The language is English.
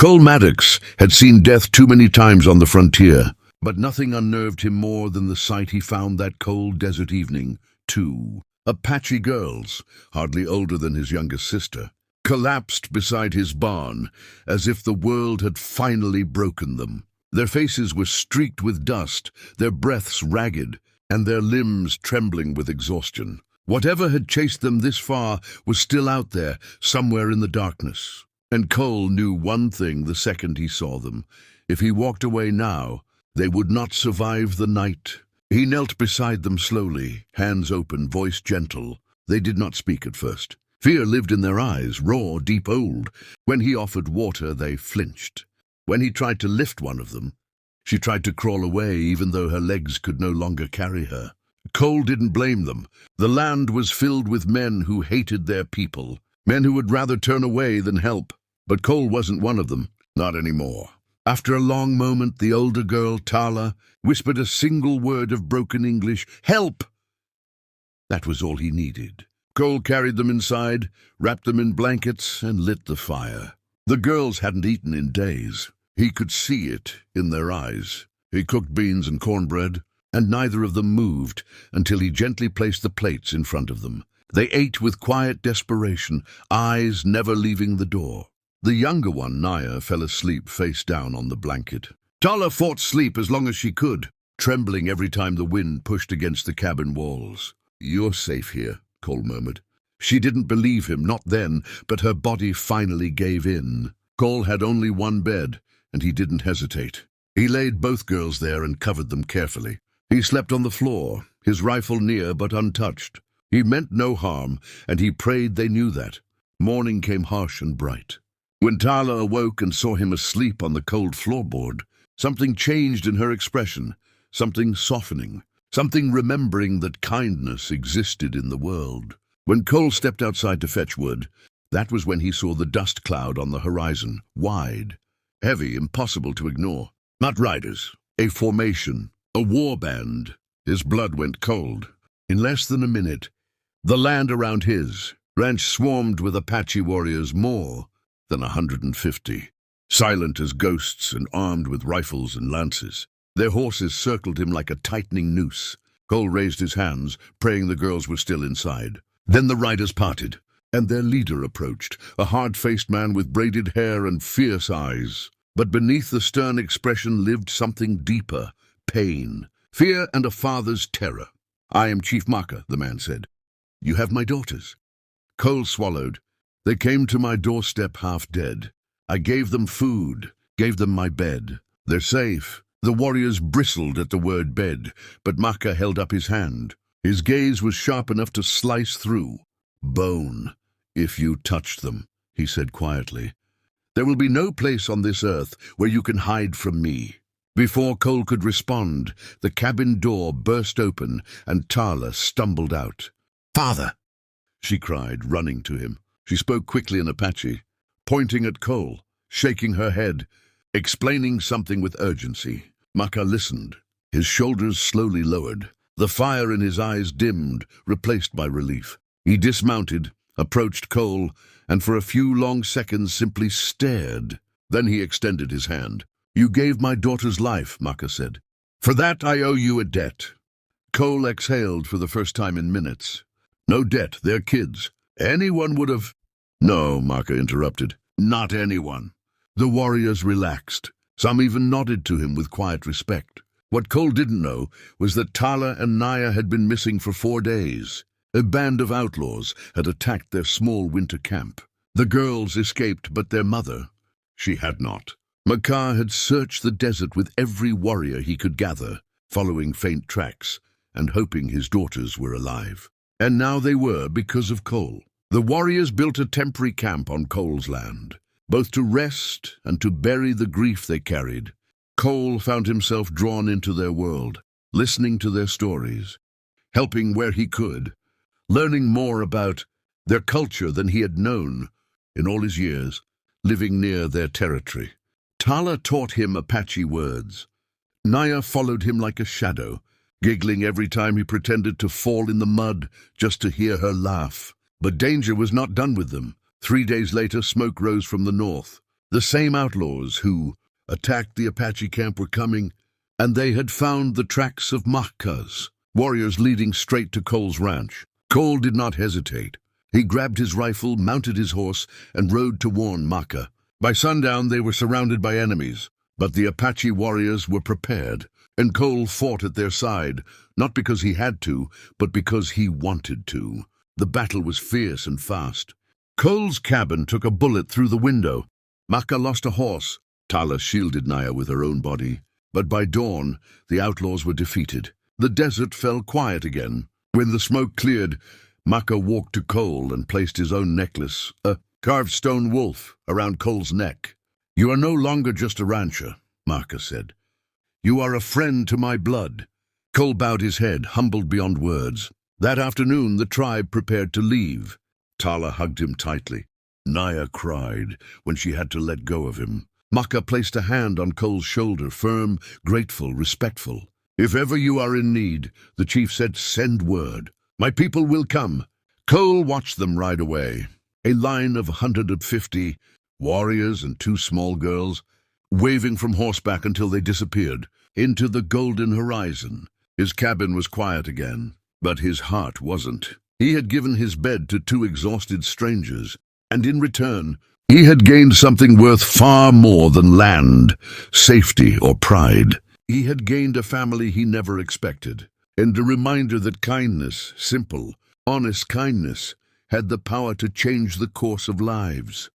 Cole Maddox had seen death too many times on the frontier, but nothing unnerved him more than the sight he found that cold desert evening. Two Apache girls, hardly older than his youngest sister, collapsed beside his barn as if the world had finally broken them. Their faces were streaked with dust, their breaths ragged, and their limbs trembling with exhaustion. Whatever had chased them this far was still out there, somewhere in the darkness. And Cole knew one thing the second he saw them. If he walked away now, they would not survive the night. He knelt beside them slowly, hands open, voice gentle. They did not speak at first. Fear lived in their eyes, raw, deep old. When he offered water, they flinched. When he tried to lift one of them, she tried to crawl away even though her legs could no longer carry her. Cole didn't blame them. The land was filled with men who hated their people, men who would rather turn away than help. But Cole wasn't one of them, not anymore. After a long moment, the older girl, Tala, whispered a single word of broken English, "Help!" That was all he needed. Cole carried them inside, wrapped them in blankets, and lit the fire. The girls hadn't eaten in days. He could see it in their eyes. He cooked beans and cornbread, and neither of them moved until he gently placed the plates in front of them. They ate with quiet desperation, eyes never leaving the door. The younger one, Naya, fell asleep face down on the blanket. Tala fought sleep as long as she could, trembling every time the wind pushed against the cabin walls. "You're safe here," Cole murmured. She didn't believe him, not then, but her body finally gave in. Cole had only one bed, and he didn't hesitate. He laid both girls there and covered them carefully. He slept on the floor, his rifle near but untouched. He meant no harm, and he prayed they knew that. Morning came harsh and bright. When Tala awoke and saw him asleep on the cold floorboard, something changed in her expression, something softening, something remembering that kindness existed in the world. When Cole stepped outside to fetch wood, that was when he saw the dust cloud on the horizon, wide, heavy, impossible to ignore. Not riders, a formation, a war band. His blood went cold. In less than a minute, the land around his ranch swarmed with Apache warriors, more than 150, silent as ghosts and armed with rifles and lances. Their horses circled him like a tightening noose. Cole raised his hands, praying the girls were still inside. Then the riders parted, and their leader approached, a hard-faced man with braided hair and fierce eyes. But beneath the stern expression lived something deeper, pain, fear, and a father's terror. "I am Chief Maka," the man said. "You have my daughters." Cole swallowed. "They came to my doorstep half dead. I gave them food, gave them my bed. They're safe." The warriors bristled at the word bed, but Maka held up his hand. His gaze was sharp enough to slice through. "Bone, if you touch them," he said quietly. "There will be no place on this earth where you can hide from me." Before Cole could respond, the cabin door burst open and Tala stumbled out. "Father!" she cried, running to him. She spoke quickly in Apache, pointing at Cole, shaking her head, explaining something with urgency. Maka listened. His shoulders slowly lowered. The fire in his eyes dimmed, replaced by relief. He dismounted, approached Cole, and for a few long seconds simply stared. Then he extended his hand. "You gave my daughter's life," Maka said. "For that I owe you a debt." Cole exhaled for the first time in minutes. "No debt, they're kids. Anyone would have—" "No," Maka interrupted. "Not anyone." The warriors relaxed. Some even nodded to him with quiet respect. What Cole didn't know was that Tala and Naya had been missing for 4 days. A band of outlaws had attacked their small winter camp. The girls escaped, but their mother, she had not. Maka had searched the desert with every warrior he could gather, following faint tracks and hoping his daughters were alive. And now they were, because of Cole. The warriors built a temporary camp on Cole's land, both to rest and to bury the grief they carried. Cole found himself drawn into their world, listening to their stories, helping where he could, learning more about their culture than he had known in all his years, living near their territory. Tala taught him Apache words. Naya followed him like a shadow, giggling every time he pretended to fall in the mud just to hear her laugh. But danger was not done with them. 3 days later, smoke rose from the north. The same outlaws who attacked the Apache camp were coming, and they had found the tracks of Makas, warriors leading straight to Cole's ranch. Cole did not hesitate. He grabbed his rifle, mounted his horse, and rode to warn Maka. By sundown, they were surrounded by enemies, but the Apache warriors were prepared, and Cole fought at their side, not because he had to, but because he wanted to. The battle was fierce and fast. Cole's cabin took a bullet through the window. Maka lost a horse. Tala shielded Naya with her own body. But by dawn, the outlaws were defeated. The desert fell quiet again. When the smoke cleared, Maka walked to Cole and placed his own necklace, a carved stone wolf, around Cole's neck. "You are no longer just a rancher," Maka said. "You are a friend to my blood." Cole bowed his head, humbled beyond words. That afternoon, the tribe prepared to leave. Tala hugged him tightly. Naya cried when she had to let go of him. Maka placed a hand on Cole's shoulder, firm, grateful, respectful. "If ever you are in need," the chief said, "send word. My people will come." Cole watched them ride away. A line of 150 warriors and 2 small girls, waving from horseback until they disappeared into the golden horizon. His cabin was quiet again, but his heart wasn't. He had given his bed to 2 exhausted strangers, and in return, he had gained something worth far more than land, safety, or pride. He had gained a family he never expected, and a reminder that kindness, simple, honest kindness, had the power to change the course of lives.